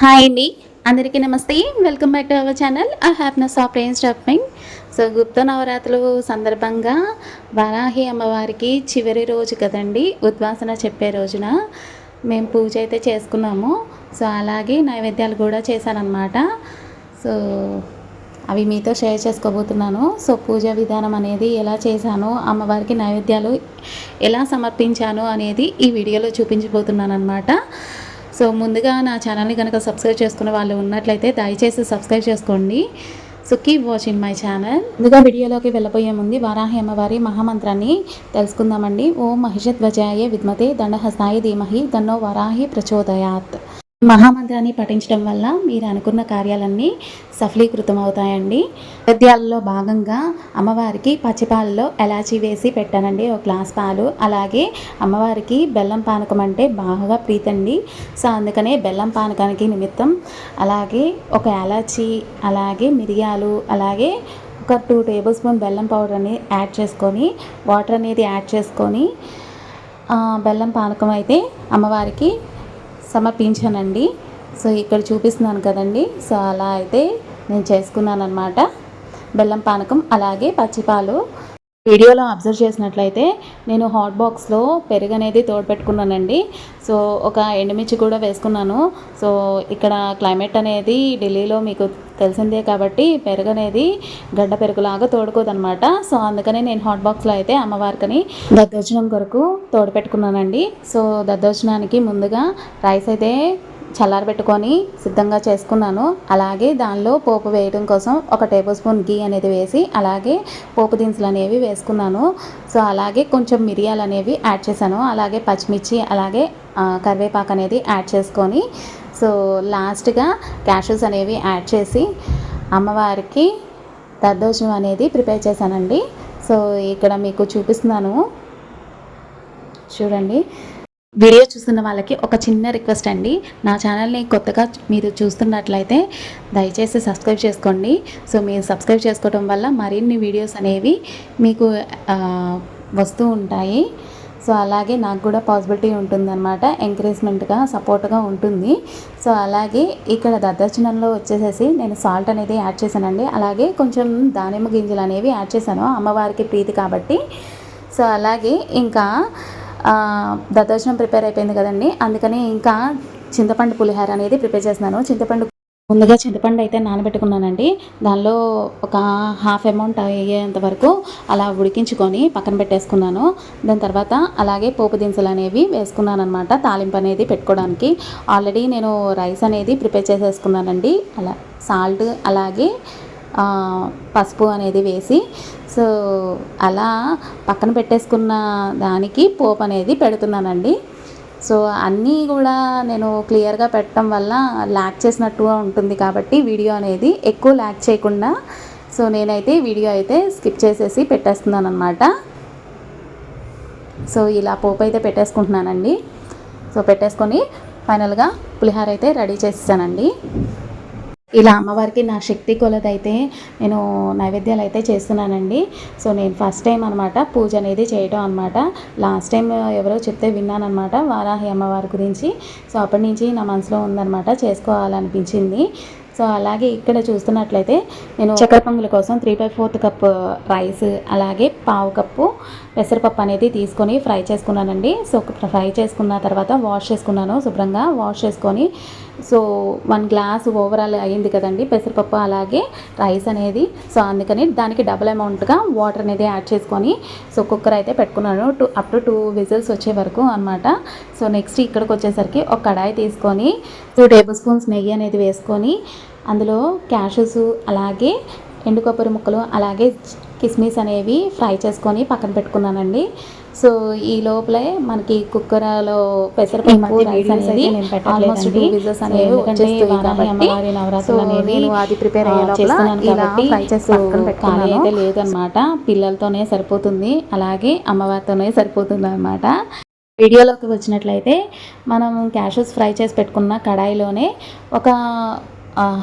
Hi అండి, అందరికీ నమస్తే. Welcome back to our channel happiness of brain stopping. So గుప్త నవరాత్రులు సందర్భంగా వారాహి అమ్మవారికి చివరి రోజు కదండి, ఉద్వాసన చెప్పే రోజున మేము పూజ అయితే చేసుకున్నాము. సో అలాగే నైవేద్యాలు కూడా చేశానన్నమాట. సో అవి మీతో షేర్ చేసుకోబోతున్నాను. సో పూజా విధానం అనేది ఎలా చేశాను, అమ్మవారికి నైవేద్యాలు ఎలా సమర్పించాను అనేది ఈ వీడియోలో చూపించబోతున్నాను అనమాట. సో ముందుగా నా ఛానల్ని కనుక సబ్స్క్రైబ్ చేసుకునే వాళ్ళు ఉన్నట్లయితే దయచేసి సబ్స్క్రైబ్ చేసుకోండి. So keep watching my channel. ముందుగా వీడియోలోకి వెళ్ళబోయే ముందు వారాహి అమ్మవారి మహామంత్రాన్ని తెలుసుకుందామండి. ఓం మహిషధ్వజాయ విద్మతే దండహస్తాయ ధీమహి తన్నో వారాహి ప్రచోదయాత్. మహామంత్రాన్ని పఠించడం వల్ల మీరు అనుకున్న కార్యాలన్నీ సఫలీకృతం అవుతాయండి. నైవేద్యాలలో భాగంగా అమ్మవారికి పచ్చిపాలలో ఎలాచీ వేసి పెట్టానండి, ఒక గ్లాస్ పాలు. అలాగే అమ్మవారికి బెల్లం పానకం అంటే బాగా ప్రీతండి. సో అందుకనే బెల్లం పానకానికి నిమిత్తం అలాగే ఒక ఎలాచీ, అలాగే మిరియాలు, అలాగే ఒక 2 టేబుల్ స్పూన్ బెల్లం పౌడర్ని యాడ్ చేసుకొని, వాటర్ అనేది యాడ్ చేసుకొని బెల్లం పానకం అయితే అమ్మవారికి సమర్పించానండి. సో ఇక్కడ చూపిస్తున్నాను కదండి. సో అలా అయితే నేను చేసుకున్నాను అనమాట. బెల్లం పానకం అలాగే పచ్చిపాలు. వీడియోలో అబ్జర్వ్ చేసినట్లయితే నేను హాట్ బాక్స్లో పెరుగు అనేది తోడుపెట్టుకున్నానండి. సో ఒక ఎండుమిర్చి కూడా వేసుకున్నాను. సో ఇక్కడ క్లైమేట్ అనేది ఢిల్లీలో మీకు తెలిసిందే కాబట్టి పెరుగు అనేది గడ్డ పెరుగులాగా తోడుకోదనమాట. సో అందుకని నేను హాట్ బాక్స్లో అయితే అమ్మవారికని దద్దోజనం కొరకు తోడుపెట్టుకున్నానండి. సో దద్దోజనానికి ముందుగా రైస్ అయితే చల్లారబెట్టుకొని సిద్ధంగా చేసుకున్నాను. అలాగే దానిలో పోపు వేయడం కోసం ఒక టేబుల్ స్పూన్ గీ అనేది వేసి, అలాగే పోపు దినుసులు అనేవి వేసుకున్నాను. సో అలాగే కొంచెం మిరియాలు అనేవి యాడ్ చేశాను. అలాగే పచ్చిమిర్చి, అలాగే కరివేపాకు అనేది యాడ్ చేసుకొని, సో లాస్ట్గా క్యాషూస్ అనేవి యాడ్ చేసి అమ్మవారికి దద్దోజనం అనేది ప్రిపేర్ చేశానండి. సో ఇక్కడ మీకు చూపిస్తున్నాను చూడండి. వీడియో చూస్తున్న వాళ్ళకి ఒక చిన్న రిక్వెస్ట్ అండి, నా ఛానల్ని కొత్తగా మీరు చూస్తున్నట్లయితే దయచేసి సబ్స్క్రైబ్ చేసుకోండి. సో మీరు సబ్స్క్రైబ్ చేసుకోవడం వల్ల మరిన్ని వీడియోస్ అనేవి మీకు వస్తూ ఉంటాయి. సో అలాగే నాకు కూడా పాసిబిలిటీ ఉంటుందన్నమాట, ఎంకరేజ్మెంట్గా సపోర్ట్గా ఉంటుంది. సో అలాగే ఇక్కడ దద్దోజనంలో వచ్చేసేసి నేను సాల్ట్ అనేది యాడ్ చేశానండి. అలాగే కొంచెం దానిమ్మ గింజలు అనేవి యాడ్ చేశాను, అమ్మవారికి ప్రీతి కాబట్టి. సో అలాగే ఇంకా దద్దోజనం ప్రిపేర్ అయిపోయింది కదండి, అందుకని ఇంకా చింతపండు పులిహోర అనేది ప్రిపేర్ చేస్తున్నాను. ముందుగా చింతపండు అయితే నానబెట్టుకున్నానండి. దానిలో ఒక హాఫ్ అమౌంట్ అయ్యేంత వరకు అలా ఉడికించుకొని పక్కన పెట్టేసుకున్నాను. దాని తర్వాత అలాగే పోపు దినుసులు అనేవి వేసుకున్నాను అనమాట, తాలింపు అనేది పెట్టుకోవడానికి. ఆల్రెడీ నేను రైస్ అనేది ప్రిపేర్ చేసేసుకున్నానండి. అలా సాల్ట్ అలాగే పసుపు అనేది వేసి, సో అలా పక్కన పెట్టేసుకున్న దానికి పోపు అనేది పెడుతున్నానండి. సో అన్నీ కూడా నేను క్లియర్గా పెట్టడం వల్ల ల్యాక్ చేసినట్టుగా ఉంటుంది కాబట్టి వీడియో అనేది ఎక్కువ ల్యాక్ చేయకుండా సో నేనైతే వీడియో అయితే స్కిప్ చేసేసి పెట్టేస్తున్నాను అనమాట. సో ఇలా పోపు అయితే పెట్టేసుకుంటున్నానండి. సో పెట్టేసుకొని ఫైనల్గా పులిహోర అయితే రెడీ చేసేసానండి. ఇలా అమ్మవారికి నా శక్తి కొలదైతే నేను నైవేద్యాలు అయితే చేస్తున్నానండి. సో నేను ఫస్ట్ టైం అనమాట పూజ అనేది చేయడం అనమాట. లాస్ట్ టైం ఎవరో చెప్తే విన్నాను అనమాట వారాహి అమ్మవారి గురించి. సో అప్పటి నుంచి నా మనసులో ఉందన్నమాట, చేసుకోవాలనిపించింది. సో అలాగే ఇక్కడ చూస్తున్నట్లయితే నేను చక్కెర పొంగల్ కోసం 3/4 కప్ రైస్, అలాగే పావు కప్పు పెసరపప్పు అనేది తీసుకొని ఫ్రై చేసుకున్నానండి. సో ఫ్రై చేసుకున్న తర్వాత వాష్ చేసుకున్నాను, శుభ్రంగా వాష్ చేసుకొని. సో 1 గ్లాస్ ఓవరాల్ అయ్యింది కదండి పెసరపప్పు అలాగే రైస్ అనేది. సో అందుకని దానికి డబుల్ అమౌంట్గా వాటర్ అనేది యాడ్ చేసుకొని సో కుక్కర్ అయితే పెట్టుకున్నాను, అప్ టు 2 విజిల్స్ వచ్చే వరకు అనమాట. సో నెక్స్ట్ ఇక్కడికి వచ్చేసరికి ఒక కడాయి తీసుకొని 2 టేబుల్ స్పూన్స్ నెయ్యి అనేది వేసుకొని, అందులో క్యాషూస్, అలాగే ఎండు కొబ్బరి ముక్కలు, అలాగే కిస్మిస్ అనేవి ఫ్రై చేసుకొని పక్కన పెట్టుకున్నానండి. సో ఈ లోపలే మనకి కుక్కర్లో పెసరపప్పు రైస్ అనేది ఆల్మోస్ట్ 2 విజిల్స్ అనేవి వచ్చేస్తాయి కాబట్టి నవరాత్రులు అనేవి అది ప్రిపేర్ చేస్తున్నాను కాబట్టి ఫ్రై చేసి పక్కన పెట్టుకున్నాను. అయితే లేదనమాట, పిల్లలతోనే సరిపోతుంది, అలాగే అమ్మవారితోనే సరిపోతుంది అనమాట. వీడియోలోకి వచ్చినట్లయితే మనం క్యాషూస్ ఫ్రై చేసి పెట్టుకున్న కడాయిలోనే ఒక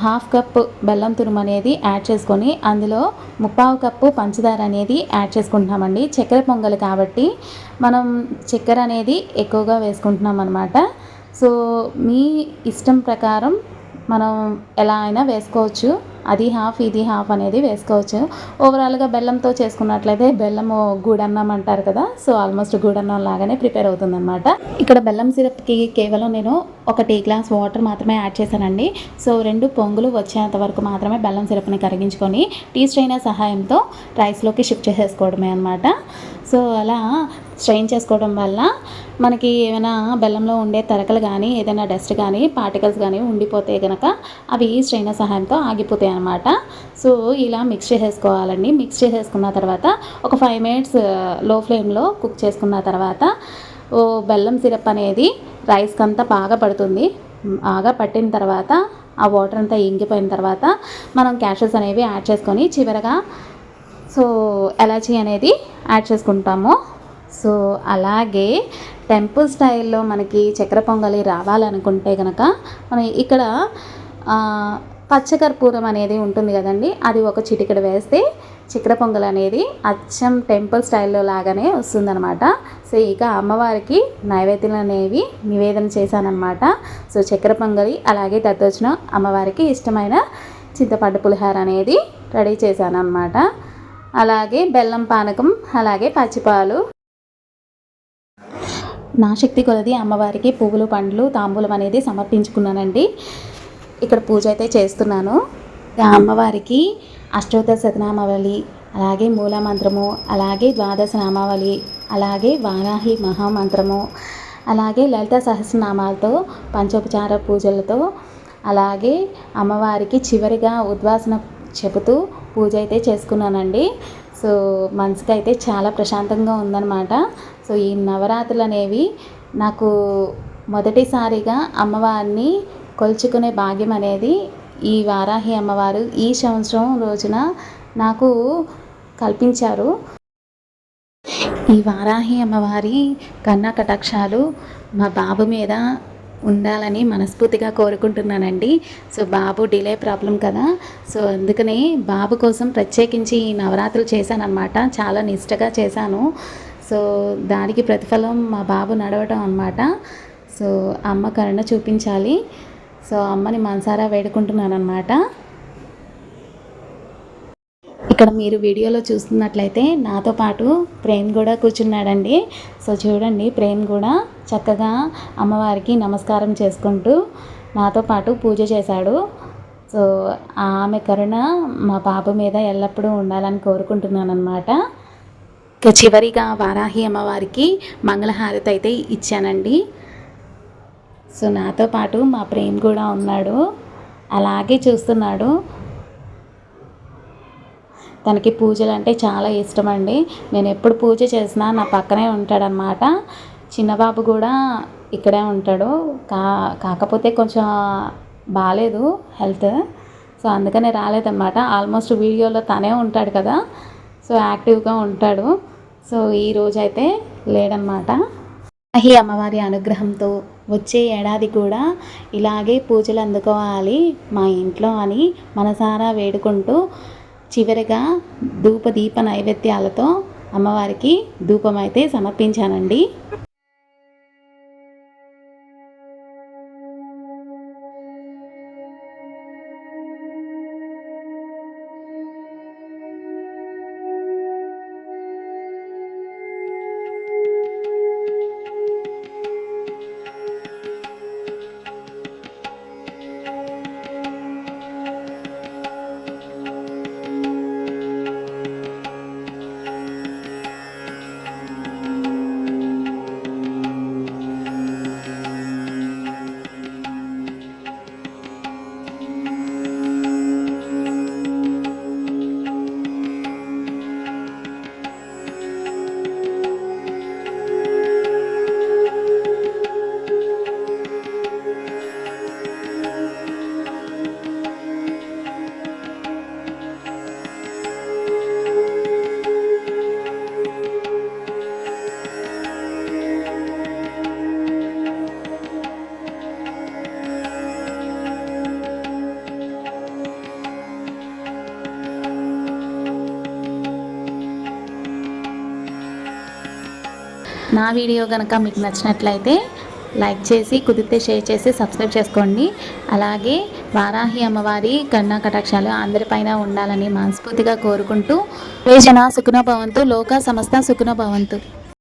హాఫ్ కప్ బెల్లం తురుము అనేది యాడ్ చేసుకొని, అందులో 3/4 కప్పు పంచదార అనేది యాడ్ చేసుకుంటున్నామండి. చక్కెర పొంగల్ కాబట్టి మనం చక్కెర అనేది ఎక్కువగా వేసుకుంటున్నాం అనమాట. సో మీ ఇష్టం ప్రకారం మనం ఎలా అయినా వేసుకోవచ్చు. అది హాఫ్ ఇది హాఫ్ అనేది వేసుకోవచ్చు. ఓవరాల్గా బెల్లంతో చేసుకున్నట్లయితే బెల్లము గూడన్నం అంటారు కదా, సో ఆల్మోస్ట్ గూడన్నం లాగానే ప్రిపేర్ అవుతుందన్నమాట. ఇక్కడ బెల్లం సిరప్కి కేవలం నేను ఒక టీ గ్లాస్ వాటర్ మాత్రమే యాడ్ చేశానండి. సో 2 పొంగులు వచ్చేంత వరకు మాత్రమే బెల్లం సిరప్ని కరిగించుకొని టీ స్ట్రైనర్ సహాయంతో రైస్లోకి షిఫ్ట్ చేసేసుకోవడమే అనమాట. సో అలా స్ట్రెయిన్ చేసుకోవడం వల్ల మనకి ఏమైనా బెల్లంలో ఉండే తరకలు కానీ ఏదైనా డస్ట్ కానీ పార్టికల్స్ కానీ ఉండిపోతే కనుక అవి స్ట్రైనర్ సహాయంతో ఆగిపోతాయి అన్నమాట. సో ఇలా మిక్స్ చేసేసుకోవాలండి. మిక్స్ చేసేసుకున్న తర్వాత ఒక 5 మినిట్స్ లో ఫ్లేమ్లో కుక్ చేసుకున్న తర్వాత బెల్లం సిరప్ అనేది రైస్కి అంతా బాగా పడుతుంది. బాగా పట్టిన తర్వాత ఆ వాటర్ అంతా ఇంగిపోయిన తర్వాత మనం క్యాషెస్ అనేవి యాడ్ చేసుకొని చివరగా సో ఎలాచీ అనేది యాడ్ చేసుకుంటాము. సో అలాగే టెంపుల్ స్టైల్లో మనకి చక్కెర పొంగలి రావాలనుకుంటే కనుక మనం ఇక్కడ పచ్చకర్పూరం అనేది ఉంటుంది కదండి, అది ఒక చిటికెడు వేస్తే చక్కెర పొంగల్ అనేది అచ్చం టెంపుల్ స్టైల్లో లాగానే వస్తుందన్నమాట. సో ఇక అమ్మవారికి నైవేద్యాలు అనేవి నివేదన చేశానన్నమాట. సో చక్కెర పొంగలి అలాగే దద్దోజనం అమ్మవారికి ఇష్టమైన చింతపండు పులిహోర అనేది రెడీ చేశాను అన్నమాట. అలాగే బెల్లం పానకం అలాగే పచ్చిపాలు. నా శక్తి కొలది అమ్మవారికి పువ్వులు పండ్లు తాంబూలం అనేది సమర్పించుకున్నానండి. ఇక్కడ పూజ అయితే చేస్తున్నాను. అమ్మవారికి అష్టోత్తర శతనామావళి అలాగే మూలమంత్రము అలాగే ద్వాదశ నామావళి అలాగే వారాహి మహామంత్రము అలాగే లలిత సహస్రనామాలతో పంచోపచార పూజలతో అలాగే అమ్మవారికి చివరిగా ఉద్వాసన చెబుతూ పూజ అయితే చేసుకున్నానండి. సో మనసుకి అయితే చాలా ప్రశాంతంగా ఉందన్నమాట. సో ఈ నవరాత్రులు అనేవి నాకు మొదటిసారిగా అమ్మవారిని కొలుచుకునే భాగ్యం అనేది ఈ వారాహి అమ్మవారు ఈ సంవత్సరం రోజున నాకు కల్పించారు. ఈ వారాహి అమ్మవారి కన్నా కటాక్షాలు మా బాబు మీద ఉండాలని మనస్ఫూర్తిగా కోరుకుంటున్నానండి. సో బాబు డిలే ప్రాబ్లం కదా, సో అందుకని బాబు కోసం ప్రత్యేకించి ఈ నవరాత్రులు చేశానన్నమాట. చాలా నిష్టగా చేశాను. సో దానికి ప్రతిఫలం మా బాబు నడవటం అన్నమాట. సో అమ్మ కరుణ చూపించాలి. సో అమ్మని మనసారా వేడుకుంటున్నాను అన్నమాట. ఇక్కడ మీరు వీడియోలో చూస్తున్నట్లయితే నాతో పాటు ప్రేమ్ కూడా కూర్చున్నాడండి. సో చూడండి, ప్రేమ్ కూడా చక్కగా అమ్మవారికి నమస్కారం చేసుకుంటూ నాతో పాటు పూజ చేశాడు. సో ఆమె కరుణ మా బాబు మీద ఎల్లప్పుడూ ఉండాలని కోరుకుంటున్నాను అన్నమాట. ఇక చివరిగా వారాహి అమ్మవారికి మంగళహారతి అయితే ఇచ్చానండి. సో నాతో పాటు మా ప్రేమ్ కూడా ఉన్నాడు, అలాగే చూస్తున్నాడు. తనకి పూజలు అంటే చాలా ఇష్టం అండి. నేను ఎప్పుడు పూజ చేసినా నా పక్కనే ఉంటాడనమాట. చిన్నబాబు కూడా ఇక్కడే ఉంటాడు. కాకపోతే కొంచెం బాగాలేదు హెల్త్, సో అందుకనే రాలేదన్నమాట. ఆల్మోస్ట్ వీడియోలో తనే ఉంటాడు కదా, సో యాక్టివ్గా ఉంటాడు. సో ఈరోజు అయితే లేడనమాట. ఈ అమ్మవారి అనుగ్రహంతో వచ్చే ఏడాది కూడా ఇలాగే పూజలు అందుకోవాలి మా ఇంట్లో అని మనసారా వేడుకుంటూ చివరిగా ధూపదీప నైవేద్యాలతో అమ్మవారికి ధూపం అయితే సమర్పించానండి. నా వీడియో కనుక మీకు నచ్చినట్లయితే లైక్ చేసి కుదిరితే షేర్ చేసి సబ్స్క్రైబ్ చేసుకోండి. అలాగే వారాహి అమ్మవారి కరుణా కటాక్షాలు అందరిపైన ఉండాలని మనస్ఫూర్తిగా కోరుకుంటూ, వేజన సుఖినో భవంతు, లోక సమస్త సుఖినో భవంతు.